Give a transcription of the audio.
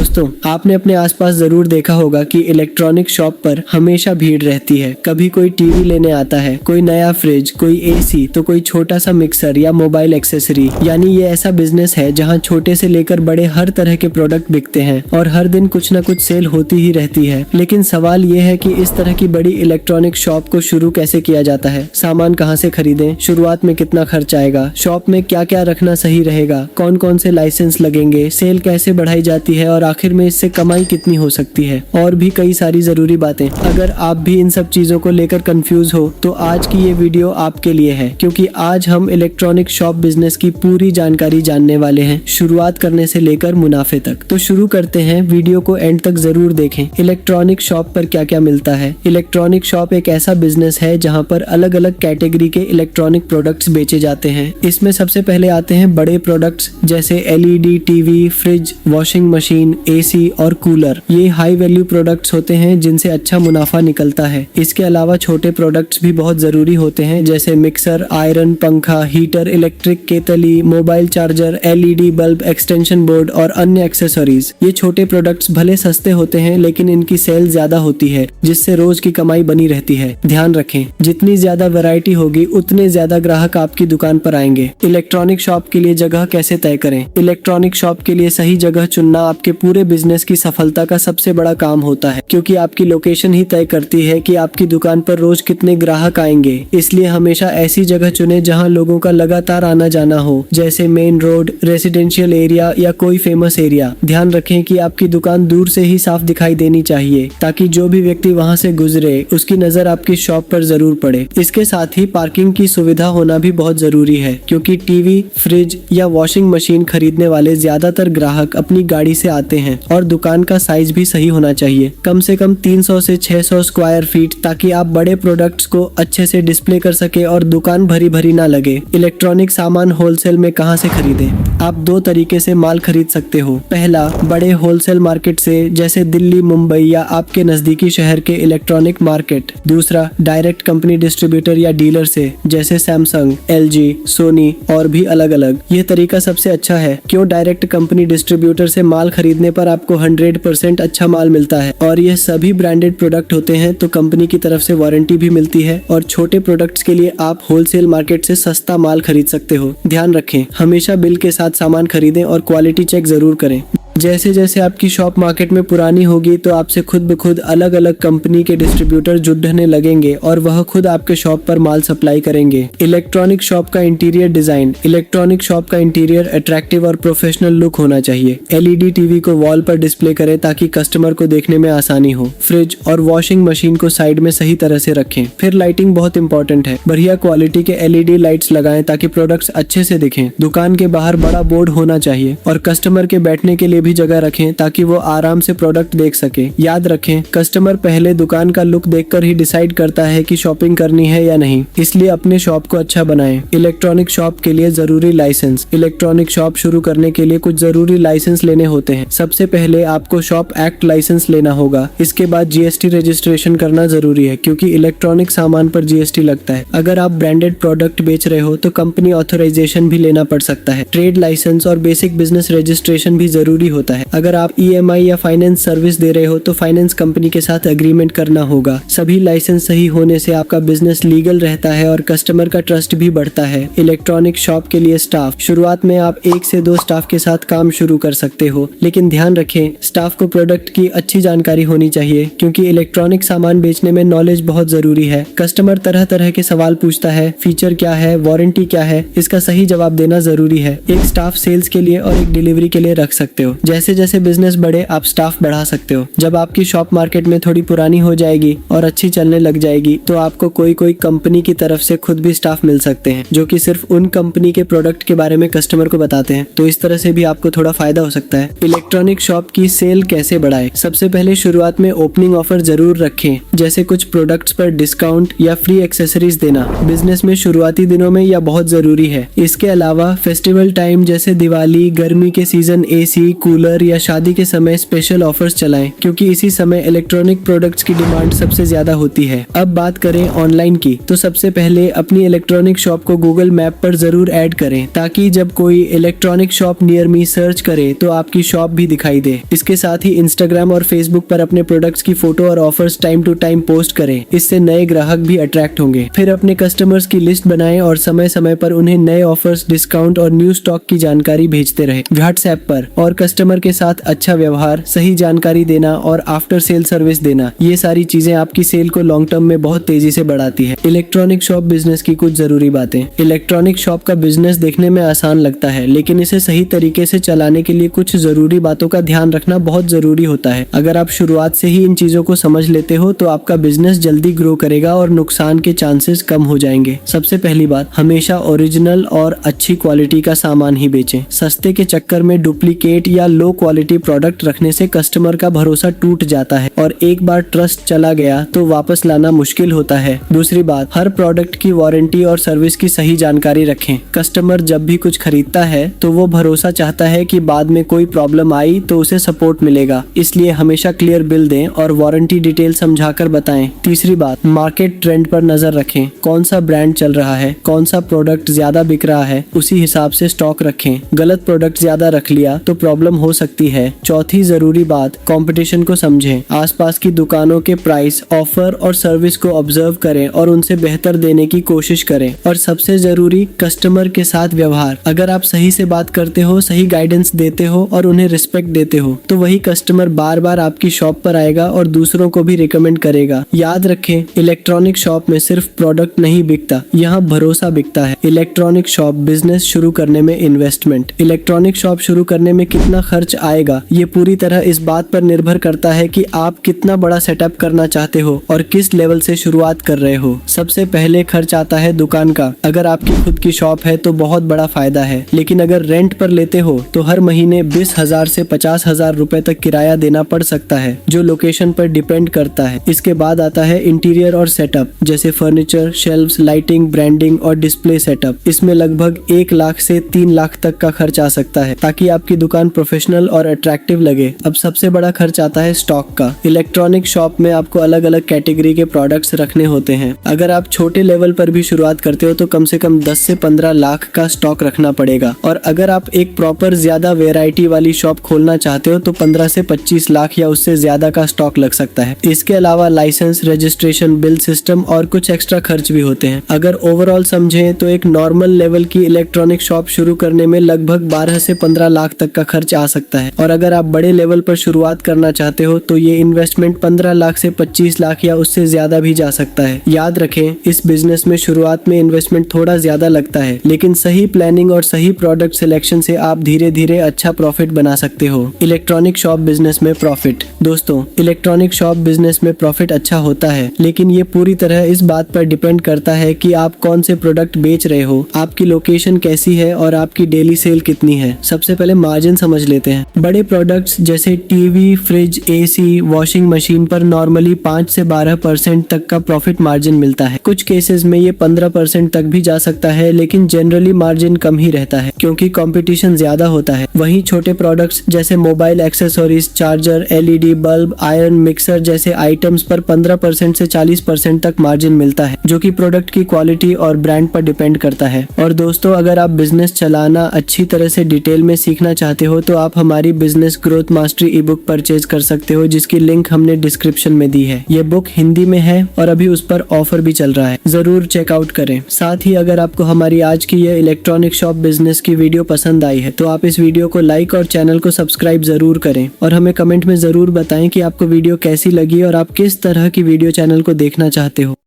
दोस्तों, आपने अपने आसपास जरूर देखा होगा कि इलेक्ट्रॉनिक शॉप पर हमेशा भीड़ रहती है। कभी कोई टीवी लेने आता है, कोई नया फ्रिज, कोई एसी, तो कोई छोटा सा मिक्सर या मोबाइल एक्सेसरी। यानी ये ऐसा बिजनेस है जहां छोटे से लेकर बड़े हर तरह के प्रोडक्ट बिकते हैं और हर दिन कुछ न कुछ सेल होती ही रहती है। लेकिन सवाल ये है कि इस तरह की बड़ी इलेक्ट्रॉनिक शॉप को शुरू कैसे किया जाता है, सामान कहाँ से खरीदें, शुरुआत में कितना खर्च आएगा, शॉप में क्या क्या रखना सही रहेगा, कौन कौन से लाइसेंस लगेंगे, सेल कैसे बढ़ाई जाती है और आखिर में इससे कमाई कितनी हो सकती है, और भी कई सारी जरूरी बातें। अगर आप भी इन सब चीजों को लेकर कंफ्यूज हो तो आज की ये वीडियो आपके लिए है, क्योंकि आज हम इलेक्ट्रॉनिक शॉप बिजनेस की पूरी जानकारी जानने वाले हैं, शुरुआत करने से लेकर मुनाफे तक। तो शुरू करते हैं, वीडियो को एंड तक जरूर देखें। इलेक्ट्रॉनिक शॉप पर क्या क्या मिलता है। इलेक्ट्रॉनिक शॉप एक ऐसा बिजनेस है जहाँ पर अलग अलग कैटेगरी के इलेक्ट्रॉनिक प्रोडक्ट्स बेचे जाते हैं। इसमें सबसे पहले आते हैं बड़े प्रोडक्ट्स जैसे LED TV, fridge, washing machine, AC और कूलर। ये हाई वैल्यू प्रोडक्ट्स होते हैं जिनसे अच्छा मुनाफा निकलता है। इसके अलावा छोटे प्रोडक्ट्स भी बहुत जरूरी होते हैं जैसे मिक्सर, आयरन, पंखा, हीटर, इलेक्ट्रिक केतली, mobile charger, LED bulb, extension board और अन्य एक्सेसरीज। ये छोटे प्रोडक्ट्स भले सस्ते होते हैं लेकिन इनकी सेल ज्यादा होती है जिससे रोज की कमाई बनी रहती है। ध्यान रखें, जितनी ज्यादा वैरायटी होगी उतने ज्यादा ग्राहक आपकी दुकान पर आएंगे। इलेक्ट्रॉनिक शॉप के लिए जगह कैसे तय करें। इलेक्ट्रॉनिक शॉप के लिए सही जगह चुनना आपके पूरे बिजनेस की सफलता का सबसे बड़ा काम होता है, क्योंकि आपकी लोकेशन ही तय करती है कि आपकी दुकान पर रोज कितने ग्राहक आएंगे। इसलिए हमेशा ऐसी जगह चुने जहां लोगों का लगातार आना जाना हो, जैसे मेन रोड, रेसिडेंशियल एरिया या कोई फेमस एरिया। ध्यान रखें कि आपकी दुकान दूर से ही साफ दिखाई देनी चाहिए ताकि जो भी व्यक्ति वहां से गुजरे उसकी नजर आपकी शॉप पर जरूर पड़े। इसके साथ ही पार्किंग की सुविधा होना भी बहुत जरूरी है, क्योंकि टीवी, फ्रिज या वॉशिंग मशीन खरीदने वाले ज्यादातर ग्राहक अपनी गाड़ी से आते हैं। और दुकान का साइज भी सही होना चाहिए, कम से कम 300 से 600 स्क्वायर फीट, ताकि आप बड़े प्रोडक्ट्स को अच्छे से डिस्प्ले कर सके और दुकान भरी भरी ना लगे। इलेक्ट्रॉनिक सामान होलसेल में कहां से खरीदें। आप दो तरीके से माल खरीद सकते हो। पहला, बड़े होलसेल मार्केट से जैसे दिल्ली, मुंबई या आपके नजदीकी शहर के इलेक्ट्रॉनिक मार्केट। दूसरा, डायरेक्ट कंपनी डिस्ट्रीब्यूटर या डीलर से जैसे सैमसंग, एलजी, सोनी और भी अलग अलग। ये तरीका सबसे अच्छा है। क्यों? डायरेक्ट कंपनी डिस्ट्रीब्यूटर से माल खरीदने पर आपको 100% अच्छा माल मिलता है और ये सभी ब्रांडेड प्रोडक्ट होते हैं, तो कंपनी की तरफ से वारंटी भी मिलती है। और छोटे प्रोडक्ट्स के लिए आप होलसेल मार्केट से सस्ता माल खरीद सकते हो। ध्यान रखें, हमेशा बिल के साथ सामान खरीदें और क्वालिटी चेक जरूर करें। जैसे जैसे आपकी शॉप मार्केट में पुरानी होगी तो आपसे खुद ब खुद अलग अलग कंपनी के डिस्ट्रीब्यूटर जुड़ने लगेंगे और वह खुद आपके शॉप पर माल सप्लाई करेंगे। इलेक्ट्रॉनिक शॉप का इंटीरियर डिजाइन। इलेक्ट्रॉनिक शॉप का इंटीरियर अट्रैक्टिव और प्रोफेशनल लुक होना चाहिए। एलईडी टीवी को वॉल पर डिस्प्ले करें ताकि कस्टमर को देखने में आसानी हो। फ्रिज और वॉशिंग मशीन को साइड में सही तरह से रखें। फिर लाइटिंग बहुत इंपॉर्टेंट है। बढ़िया क्वालिटी के एलईडी लाइट्स लगाएं ताकि प्रोडक्ट्स अच्छे से दिखें। दुकान के बाहर बड़ा बोर्ड होना चाहिए और कस्टमर के बैठने के लिए भी जगह रखें ताकि वो आराम से प्रोडक्ट देख सके। याद रखें, कस्टमर पहले दुकान का लुक देखकर ही डिसाइड करता है कि शॉपिंग करनी है या नहीं, इसलिए अपने शॉप को अच्छा बनाएं। इलेक्ट्रॉनिक शॉप के लिए जरूरी लाइसेंस। इलेक्ट्रॉनिक शॉप शुरू करने के लिए कुछ जरूरी लाइसेंस लेने होते हैं। सबसे पहले आपको शॉप एक्ट लाइसेंस लेना होगा। इसके बाद जीएसटी रजिस्ट्रेशन करना जरूरी है, क्योंकि इलेक्ट्रॉनिक सामान पर जीएसटी लगता है। अगर आप ब्रांडेड प्रोडक्ट बेच रहे हो तो कंपनी ऑथराइजेशन भी लेना पड़ सकता है। ट्रेड लाइसेंस और बेसिक बिजनेस रजिस्ट्रेशन भी जरूरी होता है। अगर आप ईएमआई या फाइनेंस सर्विस दे रहे हो तो फाइनेंस कंपनी के साथ एग्रीमेंट करना होगा। सभी लाइसेंस सही होने से आपका बिजनेस लीगल रहता है और कस्टमर का ट्रस्ट भी बढ़ता है। इलेक्ट्रॉनिक शॉप के लिए स्टाफ। शुरुआत में आप 1 से 2 स्टाफ के साथ काम शुरू कर सकते हो, लेकिन ध्यान रखें, स्टाफ को प्रोडक्ट की अच्छी जानकारी होनी चाहिए, क्योंकि इलेक्ट्रॉनिक सामान बेचने में नॉलेज बहुत जरूरी है। कस्टमर तरह तरह के सवाल पूछता है, फीचर क्या है, वारंटी क्या है, इसका सही जवाब देना जरूरी है। एक स्टाफ सेल्स के लिए और एक डिलीवरी के लिए रख सकते हो। जैसे जैसे बिजनेस बढ़े आप स्टाफ बढ़ा सकते हो। जब आपकी शॉप मार्केट में थोड़ी पुरानी हो जाएगी और अच्छी चलने लग जाएगी तो आपको कोई कंपनी की तरफ से खुद भी स्टाफ मिल सकते हैं, जो कि सिर्फ उन कंपनी के प्रोडक्ट के बारे में कस्टमर को बताते हैं। तो इस तरह से भी आपको थोड़ा फायदा हो सकता है। इलेक्ट्रॉनिक शॉप की सेल कैसे बढ़ाए। सबसे पहले शुरुआत में ओपनिंग ऑफर जरूर रखें, जैसे कुछ प्रोडक्ट्स पर डिस्काउंट या फ्री एक्सेसरीज देना बिजनेस में शुरुआती दिनों में यह बहुत जरूरी है। इसके अलावा फेस्टिवल टाइम जैसे दिवाली, गर्मी के सीजन एसी, कूलर या शादी के समय स्पेशल ऑफर्स चलाएं, क्योंकि इसी समय इलेक्ट्रॉनिक प्रोडक्ट्स की डिमांड सबसे ज्यादा होती है। अब बात करें ऑनलाइन की, तो सबसे पहले अपनी इलेक्ट्रॉनिक शॉप को गूगल मैप पर जरूर ऐड करें, ताकि जब कोई electronic shop near me search करे तो आपकी शॉप भी दिखाई दे। इसके साथ ही इंस्टाग्राम और फेसबुक पर अपने प्रोडक्ट्स की फोटो और offers time to time post करें, इससे नए ग्राहक भी अट्रैक्ट होंगे। फिर अपने कस्टमर्स की लिस्ट बनाएं और समय समय पर उन्हें नए ऑफर्स, डिस्काउंट और न्यू स्टॉक की जानकारी भेजते रहे। व्हाट्सएप पर और कस्टमर के साथ अच्छा व्यवहार, सही जानकारी देना और आफ्टर सेल सर्विस देना, ये सारी चीजें आपकी सेल को लॉन्ग टर्म में बहुत तेजी से बढ़ाती है। इलेक्ट्रॉनिक शॉप बिजनेस की कुछ जरूरी बातें। इलेक्ट्रॉनिक शॉप का बिजनेस देखने में आसान लगता है, लेकिन इसे सही तरीके से चलाने के लिए कुछ जरूरी बातों का ध्यान रखना बहुत जरूरी होता है। अगर आप शुरुआत से ही इन चीजों को समझ लेते हो तो आपका बिजनेस जल्दी ग्रो करेगा और नुकसान के चांसेस कम हो जाएंगे। सबसे पहली बात, हमेशा ओरिजिनल और अच्छी क्वालिटी का सामान ही बेचें। सस्ते के चक्कर में डुप्लीकेट या लो क्वालिटी प्रोडक्ट रखने से कस्टमर का भरोसा टूट जाता है और एक बार ट्रस्ट चला गया तो वापस लाना मुश्किल होता है। दूसरी बात, हर प्रोडक्ट की वारंटी और सर्विस की सही जानकारी रखें। कस्टमर जब भी कुछ खरीदता है तो वो भरोसा चाहता है कि बाद में कोई प्रॉब्लम आई तो उसे सपोर्ट मिलेगा, इसलिए हमेशा क्लियर बिल दें और वारंटी डिटेल समझाकर बताएं। तीसरी बात, मार्केट ट्रेंड पर नजर रखें। कौन सा ब्रांड चल रहा है, कौन सा प्रोडक्ट ज्यादा बिक रहा है, उसी हिसाब से स्टॉक रखें। गलत प्रोडक्ट ज्यादा रख लिया तो प्रॉब्लम हो सकती है। चौथी जरूरी बात, कंपटीशन को समझें। आसपास की दुकानों के प्राइस, ऑफर और सर्विस को ऑब्जर्व करें और उनसे बेहतर देने की कोशिश करें। और सबसे जरूरी, कस्टमर के साथ व्यवहार। अगर आप सही से बात करते हो, सही गाइडेंस देते हो और उन्हें रिस्पेक्ट देते हो तो वही कस्टमर बार बार आपकी शॉप पर आएगा और दूसरों को भी रिकमेंड करेगा। याद रखें, इलेक्ट्रॉनिक शॉप में सिर्फ प्रोडक्ट नहीं बिकता, यहाँ भरोसा बिकता है। इलेक्ट्रॉनिक शॉप बिजनेस शुरू करने में इन्वेस्टमेंट। इलेक्ट्रॉनिक शॉप शुरू करने में कितना खर्च आएगा, ये पूरी तरह इस बात पर निर्भर करता है कि आप कितना बड़ा सेटअप करना चाहते हो और किस लेवल से शुरुआत कर रहे हो। सबसे पहले खर्च आता है दुकान का। अगर आपकी खुद की शॉप है तो बहुत बड़ा फायदा है, लेकिन अगर रेंट पर लेते हो तो हर महीने 20,000 से 50,000 रुपए तक किराया देना पड़ सकता है, जो लोकेशन पर डिपेंड करता है। इसके बाद आता है इंटीरियर और सेटअप, जैसे फर्नीचर, शेल्व्स, लाइटिंग, ब्रांडिंग और डिस्प्ले सेटअप। इसमें लगभग 1 लाख से 3 लाख तक का खर्च आ सकता है, ताकि आपकी दुकान प्रोफेशनल और अट्रैक्टिव लगे। अब सबसे बड़ा खर्च आता है स्टॉक का। इलेक्ट्रॉनिक शॉप में आपको अलग अलग कैटेगरी के प्रोडक्ट्स रखने होते हैं। अगर आप छोटे लेवल पर भी शुरुआत करते हो तो कम से कम 10 से 15 लाख का स्टॉक रखना पड़ेगा, और अगर आप एक प्रॉपर ज्यादा वेराइटी वाली शॉप खोलना चाहते हो तो 15 से 25 लाख या उससे ज्यादा का स्टॉक लग सकता है। इसके अलावा लाइसेंस, रजिस्ट्रेशन, बिल सिस्टम और कुछ एक्स्ट्रा खर्च भी होते हैं। अगर ओवरऑल समझें तो एक नॉर्मल लेवल की इलेक्ट्रॉनिक शॉप शुरू करने में लगभग 12 से 15 लाख तक का खर्च आ सकता है, और अगर आप बड़े लेवल पर शुरुआत करना चाहते हो तो ये इन्वेस्टमेंट 15 लाख से 25 लाख या उससे ज्यादा भी जा सकता है। याद रखें, इस बिजनेस में शुरुआत में इन्वेस्टमेंट थोड़ा ज्यादा लगता है, लेकिन सही प्लानिंग और सही प्रोडक्ट सिलेक्शन से आप धीरे धीरे अच्छा प्रॉफिट बना सकते हो। इलेक्ट्रॉनिक शॉप बिजनेस में प्रॉफिट। दोस्तों, इलेक्ट्रॉनिक शॉप बिजनेस में प्रॉफिट अच्छा होता है, लेकिन ये पूरी तरह इस बात पर डिपेंड करता है कि आप कौन से प्रोडक्ट बेच रहे हो, आपकी लोकेशन कैसी है और आपकी डेली सेल कितनी है। सबसे पहले मार्जिन समझ लेते हैं। बड़े प्रोडक्ट्स जैसे TV, fridge, AC, washing machine पर नॉर्मली 5 से 12% तक का प्रॉफिट मार्जिन मिलता है। कुछ केसेस में ये 15% तक भी जा सकता है, लेकिन जनरली मार्जिन कम ही रहता है क्योंकि कंपटीशन ज्यादा होता है। वहीं छोटे प्रोडक्ट्स जैसे mobile accessories, charger, LED bulb, iron, mixer जैसे आइटम्स पर 15% से 40% तक मार्जिन मिलता है, जो कि प्रोडक्ट की क्वालिटी और ब्रांड पर डिपेंड करता है। और दोस्तों, अगर आप बिजनेस चलाना अच्छी तरह से डिटेल में सीखना चाहते हो तो आप हमारी बिजनेस ग्रोथ मास्टरी ई बुक परचेज कर सकते हो, जिसकी लिंक हमने डिस्क्रिप्शन में दी है। ये बुक हिंदी में है और अभी उस पर ऑफर भी चल रहा है, जरूर चेकआउट करें। साथ ही अगर आपको हमारी आज की यह इलेक्ट्रॉनिक शॉप बिजनेस की वीडियो पसंद आई है तो आप इस वीडियो को लाइक और चैनल को सब्सक्राइब जरूर करें, और हमें कमेंट में जरूर बताएं कि आपको वीडियो कैसी लगी और आप किस तरह की वीडियो चैनल को देखना चाहते हो।